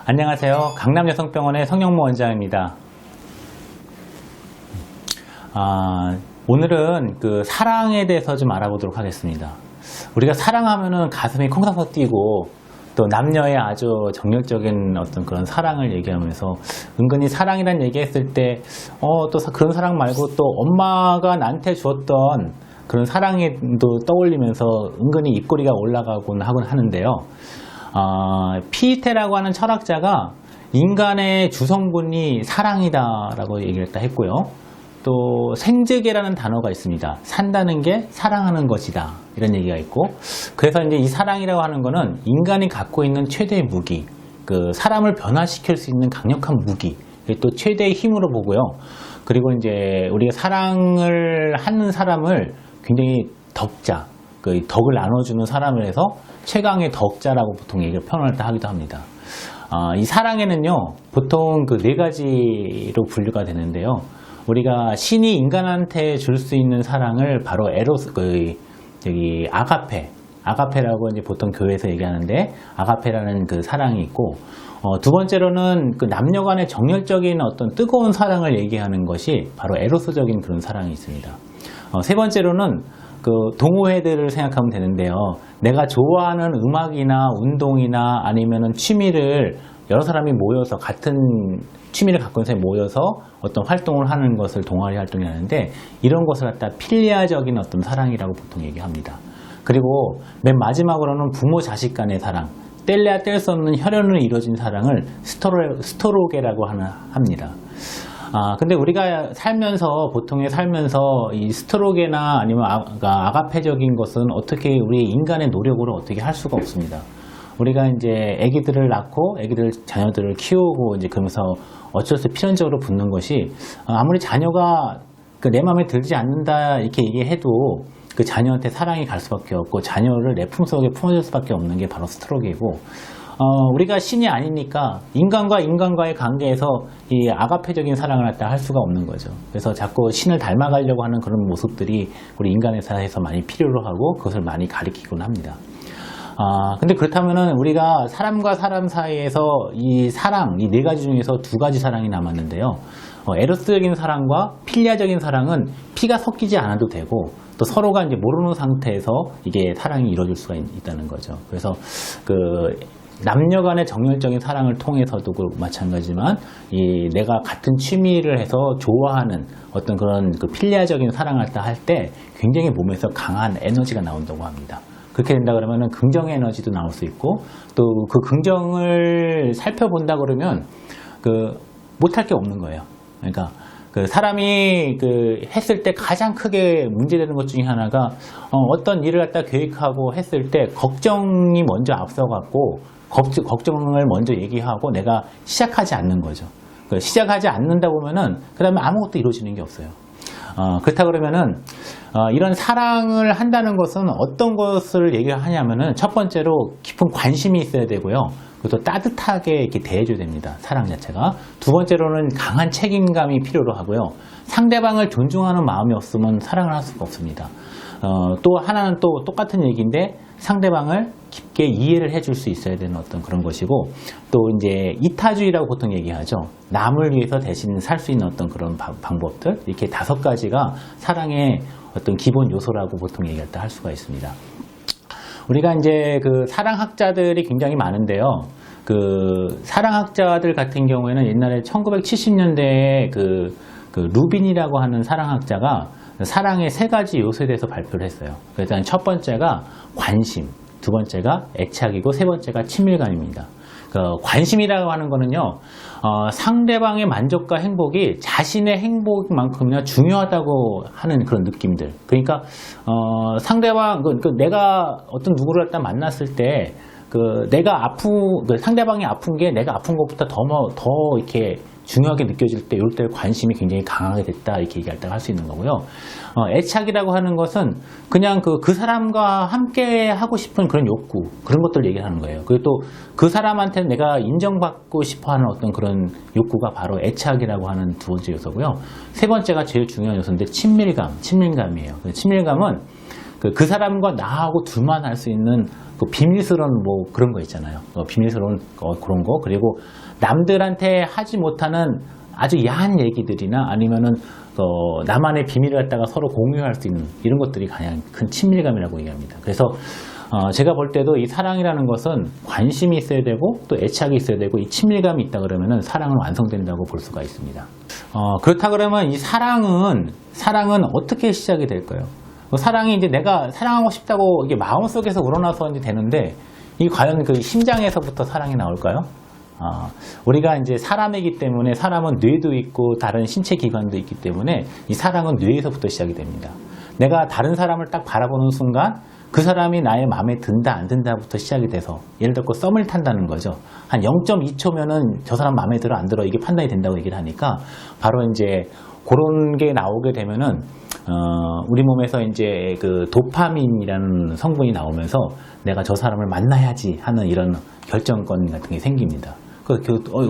안녕하세요. 강남여성병원의 성영모 원장입니다. 오늘은 그 사랑에 대해서 좀 알아보도록 하겠습니다. 우리가 사랑하면은 가슴이 콩닥콩닥 뛰고 또 남녀의 아주 정열적인 어떤 그런 사랑을 얘기하면서 은근히 사랑이란 얘기했을 때 또 그런 사랑 말고 또 엄마가 나한테 주었던 그런 사랑도 떠올리면서 은근히 입꼬리가 올라가곤 하곤 하는데요. 피에테라고 하는 철학자가 인간의 주성분이 사랑이다라고 얘기를 했고요. 또 생즈계라는 단어가 있습니다. 산다는 게 사랑하는 것이다 이런 얘기가 있고, 그래서 이제 이 사랑이라고 하는 거는 인간이 갖고 있는 최대의 무기, 그 사람을 변화시킬 수 있는 강력한 무기, 또 최대의 힘으로 보고요. 그리고 이제 우리가 사랑을 하는 사람을 굉장히 덕자, 그 덕을 나눠주는 사람을 해서 최강의 덕자라고 보통 얘기를 표현을 하기도 합니다. 이 사랑에는요 보통 그 네 가지로 분류가 되는데요. 우리가 신이 인간한테 줄 수 있는 사랑을 바로 에로스, 여기 아가페라고 이제 보통 교회에서 얘기하는데, 아가페라는 그 사랑이 있고, 두 번째로는 그 남녀 간의 정열적인 어떤 뜨거운 사랑을 얘기하는 것이 바로 에로스적인 그런 사랑이 있습니다. 세 번째로는 그 동호회들을 생각하면 되는데요. 내가 좋아하는 음악이나 운동이나 아니면은 취미를 여러 사람이 모여서 같은 취미를 갖고 있는 사람이 모여서 어떤 활동을 하는 것을 동아리 활동이 하는데, 이런 것을 갖다 필리아적인 어떤 사랑이라고 보통 얘기합니다. 그리고 맨 마지막으로는 부모 자식 간의 사랑, 뗄래야 뗄 수 없는 혈연으로 이루어진 사랑을 스토로게라고 합니다. 근데 우리가 살면서, 보통에 살면서 이 스토로게나 아니면 아가페적인 것은 어떻게 우리 인간의 노력으로 어떻게 할 수가 없습니다. 우리가 이제 아기들을 낳고 자녀들을 키우고 이제 그러면서 어쩔 수 없이 필연적으로 붙는 것이, 아무리 자녀가 내 마음에 들지 않는다 이렇게 얘기해도 그 자녀한테 사랑이 갈 수밖에 없고 자녀를 내 품속에 품어줄 수밖에 없는 게 바로 스토로게이고, 우리가 신이 아니니까 인간과 인간과의 관계에서 이 아가페적인 사랑을 갖다 할 수가 없는 거죠. 그래서 자꾸 신을 닮아가려고 하는 그런 모습들이 우리 인간의 사회에서 많이 필요로 하고 그것을 많이 가리키곤 합니다. 근데 그렇다면은 우리가 사람과 사람 사이에서 이 사랑, 이 네 가지 중에서 두 가지 사랑이 남았는데요. 에로스적인 사랑과 필리아적인 사랑은 피가 섞이지 않아도 되고, 또 서로가 이제 모르는 상태에서 이게 사랑이 이루어질 수가 있다는 거죠. 그래서 그 남녀 간의 정열적인 사랑을 통해서도 마찬가지지만, 이 내가 같은 취미를 해서 좋아하는 어떤 그런 그 필리아적인 사랑을 할 때 굉장히 몸에서 강한 에너지가 나온다고 합니다. 그렇게 된다 그러면은 긍정의 에너지도 나올 수 있고, 또 그 긍정을 살펴본다 그러면 못할 게 없는 거예요. 그러니까 그 사람이 했을 때 가장 크게 문제되는 것 중에 하나가, 어떤 일을 갖다 계획하고 했을 때 걱정이 먼저 앞서갖고 걱정을 먼저 얘기하고 내가 시작하지 않는 거죠. 시작하지 않는다 보면은 그 다음에 아무것도 이루어지는 게 없어요. 그렇다 그러면은 이런 사랑을 한다는 것은 어떤 것을 얘기하냐면은, 첫 번째로 깊은 관심이 있어야 되고요. 그리고 또 따뜻하게 이렇게 대해줘야 됩니다. 사랑 자체가. 두 번째로는 강한 책임감이 필요로 하고요. 상대방을 존중하는 마음이 없으면 사랑을 할 수가 없습니다. 또 하나는 또 똑같은 얘기인데, 상대방을 깊게 이해를 해줄 수 있어야 되는 어떤 그런 것이고, 또 이제 이타주의라고 보통 얘기하죠. 남을 위해서 대신 살 수 있는 어떤 그런 방법들, 이렇게 5가지가 사랑의 어떤 기본 요소라고 보통 얘기할 때 할 수가 있습니다. 우리가 이제 그 사랑학자들이 굉장히 많은데요. 그 사랑학자들 같은 경우에는 옛날에 1970년대에 그 루빈이라고 하는 사랑학자가 사랑의 3가지 요소에 대해서 발표를 했어요. 일단 첫 번째가 관심, 두 번째가 애착이고, 세 번째가 친밀감입니다. 관심이라고 하는 거는요, 상대방의 만족과 행복이 자신의 행복만큼이나 중요하다고 하는 그런 느낌들. 그러니까 상대방, 내가 어떤 누구를 갖다 만났을 때 내가 상대방이 아픈 게 내가 아픈 것보다 더 이렇게 중요하게 느껴질 때, 이럴 때 관심이 굉장히 강하게 됐다 이렇게 얘기할 때 할 수 있는 거고요. 애착이라고 하는 것은 그냥 그 사람과 함께 하고 싶은 그런 욕구, 그런 것들을 얘기하는 거예요. 그리고 또 그 사람한테 내가 인정받고 싶어하는 어떤 그런 욕구가 바로 애착이라고 하는 두 번째 요소고요. 세 번째가 제일 중요한 요소인데 친밀감이에요. 친밀감은 그 사람과 나하고 둘만 할 수 있는 그 비밀스러운 뭐 그런 거 있잖아요. 비밀스러운 그런 거. 그리고 남들한테 하지 못하는 아주 야한 얘기들이나 아니면은 나만의 비밀을 갖다가 서로 공유할 수 있는 이런 것들이 가장 큰 친밀감이라고 얘기합니다. 그래서 제가 볼 때도 이 사랑이라는 것은 관심이 있어야 되고 또 애착이 있어야 되고 이 친밀감이 있다 그러면은 사랑은 완성된다고 볼 수가 있습니다. 그렇다 그러면 이 사랑은 어떻게 시작이 될까요? 사랑이 이제 내가 사랑하고 싶다고 이게 마음속에서 우러나서 이제 되는데 이 과연 그 심장에서부터 사랑이 나올까요? 우리가 이제 사람이기 때문에 사람은 뇌도 있고 다른 신체 기관도 있기 때문에 이 사랑은 뇌에서부터 시작이 됩니다. 내가 다른 사람을 딱 바라보는 순간 그 사람이 나의 마음에 든다 안 든다부터 시작이 돼서 예를 들어 썸을 탄다는 거죠. 한 0.2초면은 저 사람 마음에 들어 안 들어 이게 판단이 된다고 얘기를 하니까 바로 이제 그런 게 나오게 되면은 우리 몸에서 이제 그 도파민이라는 성분이 나오면서 내가 저 사람을 만나야지 하는 이런 결정권 같은 게 생깁니다.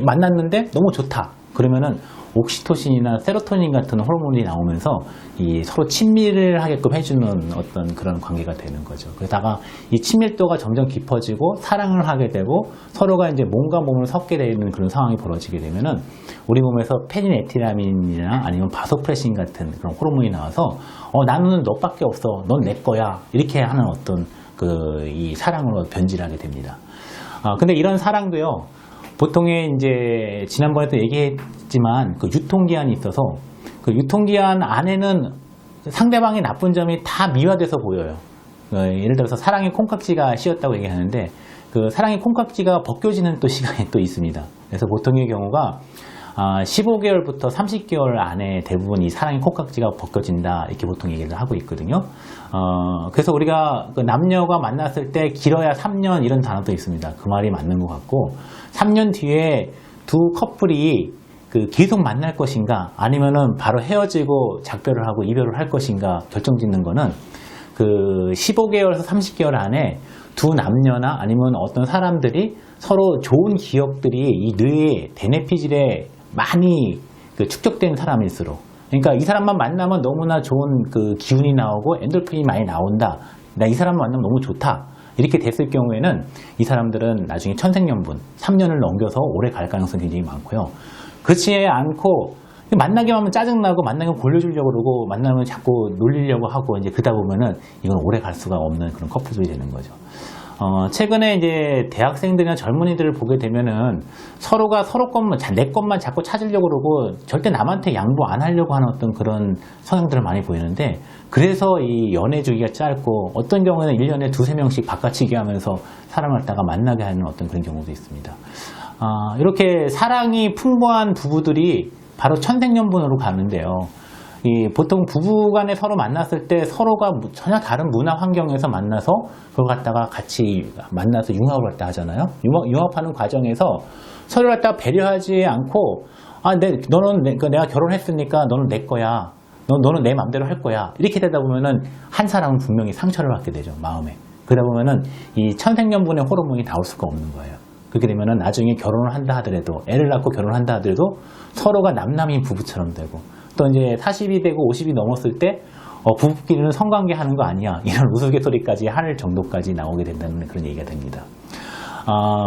만났는데 너무 좋다. 그러면은 옥시토신이나 세로토닌 같은 호르몬이 나오면서 이 서로 친밀을 하게끔 해주는 어떤 그런 관계가 되는 거죠. 그러다가 이 친밀도가 점점 깊어지고 사랑을 하게 되고 서로가 이제 몸과 몸을 섞게 되는 그런 상황이 벌어지게 되면은 우리 몸에서 페니에틸라민이나 아니면 바소프레신 같은 그런 호르몬이 나와서 나는 너밖에 없어. 넌 내 거야. 이렇게 하는 어떤 이 사랑으로 변질하게 됩니다. 근데 이런 사랑도요. 보통의 이제 지난번에도 얘기했지만 그 유통기한이 있어서 그 유통기한 안에는 상대방의 나쁜 점이 다 미화돼서 보여요. 예를 들어서 사랑의 콩깍지가 씌었다고 얘기하는데 그 사랑의 콩깍지가 벗겨지는 또 시간이 또 있습니다. 그래서 보통의 경우가 15개월부터 30개월 안에 대부분 이 사랑의 콩깍지가 벗겨진다 이렇게 보통 얘기를 하고 있거든요. 그래서 우리가 그 남녀가 만났을 때 길어야 3년 이런 단어도 있습니다. 그 말이 맞는 것 같고 3년 뒤에 두 커플이 그 계속 만날 것인가 아니면은 바로 헤어지고 작별을 하고 이별을 할 것인가 결정짓는 거는 그 15개월에서 30개월 안에 두 남녀나 아니면 어떤 사람들이 서로 좋은 기억들이 이 뇌의 대뇌피질에 많이 그 축적된 사람일수록 그러니까 이 사람만 만나면 너무나 좋은 그 기운이 나오고 엔돌핀이 많이 나온다. 나 이 사람 만나면 너무 좋다. 이렇게 됐을 경우에는 이 사람들은 나중에 천생연분 3년을 넘겨서 오래 갈 가능성이 굉장히 많고요. 그렇지 않고 만나기만 하면 짜증나고 만나면 골려주려고 그러고 만나면 자꾸 놀리려고 하고 이제 그러다 보면은 이건 오래 갈 수가 없는 그런 커플들이 되는 거죠. 최근에 이제 대학생들이나 젊은이들을 보게 되면은 서로가 서로 것만, 내 것만 자꾸 찾으려고 그러고 절대 남한테 양보 안 하려고 하는 어떤 그런 성향들을 많이 보이는데 그래서 이 연애 주기가 짧고 어떤 경우에는 1년에 2-3명씩 바꿔치기 하면서 사람을 갖다가 만나게 하는 어떤 그런 경우도 있습니다. 이렇게 사랑이 풍부한 부부들이 바로 천생연분으로 가는데요. 보통 부부간에 서로 만났을 때 서로가 전혀 다른 문화 환경에서 만나서 그걸 갖다가 같이 만나서 융합을 갖다 하잖아요. 융합하는 과정에서 서로 갖다가 배려하지 않고 너는 내가 결혼했으니까 너는 내 거야. 너는 내 맘대로 할 거야. 이렇게 되다 보면은 한 사람은 분명히 상처를 받게 되죠. 마음에. 그러다 보면은 이 천생연분의 호르몬이 나올 수가 없는 거예요. 그렇게 되면은 나중에 결혼을 한다 하더라도 애를 낳고 결혼을 한다 하더라도 서로가 남남인 부부처럼 되고 또 이제 40이 되고 50이 넘었을 때 부부끼리는 성관계 하는 거 아니야 이런 우스갯소리까지 할 정도까지 나오게 된다는 그런 얘기가 됩니다.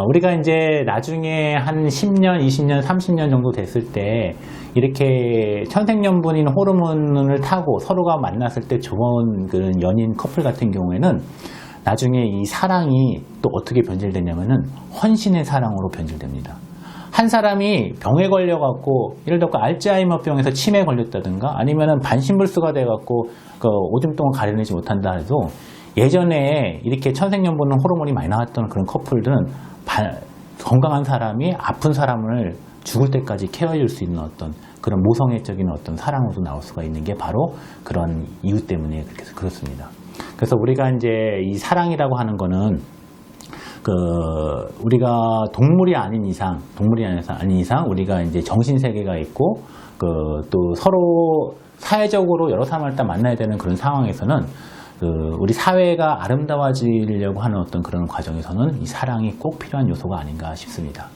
우리가 이제 나중에 한 10년, 20년, 30년 정도 됐을 때 이렇게 천생연분인 호르몬을 타고 서로가 만났을 때 좋은 그런 연인 커플 같은 경우에는 나중에 이 사랑이 또 어떻게 변질되냐면은 헌신의 사랑으로 변질됩니다. 한 사람이 병에 걸려갖고 예를 들어 알츠하이머병에서 치매에 걸렸다든가 아니면은 반신불수가 돼갖고 오줌 동안 가려내지 못한다 해도 예전에 이렇게 천생연분 호르몬이 많이 나왔던 그런 커플들은 건강한 사람이 아픈 사람을 죽을 때까지 케어해줄 수 있는 어떤 그런 모성애적인 어떤 사랑으로 나올 수가 있는 게 바로 그런 이유 때문에 그렇습니다. 그래서 우리가 이제 이 사랑이라고 하는 거는 우리가 동물이 아닌 이상 우리가 이제 정신 세계가 있고 또 서로 사회적으로 여러 사람을 일단 만나야 되는 그런 상황에서는 우리 사회가 아름다워지려고 하는 어떤 그런 과정에서는 이 사랑이 꼭 필요한 요소가 아닌가 싶습니다.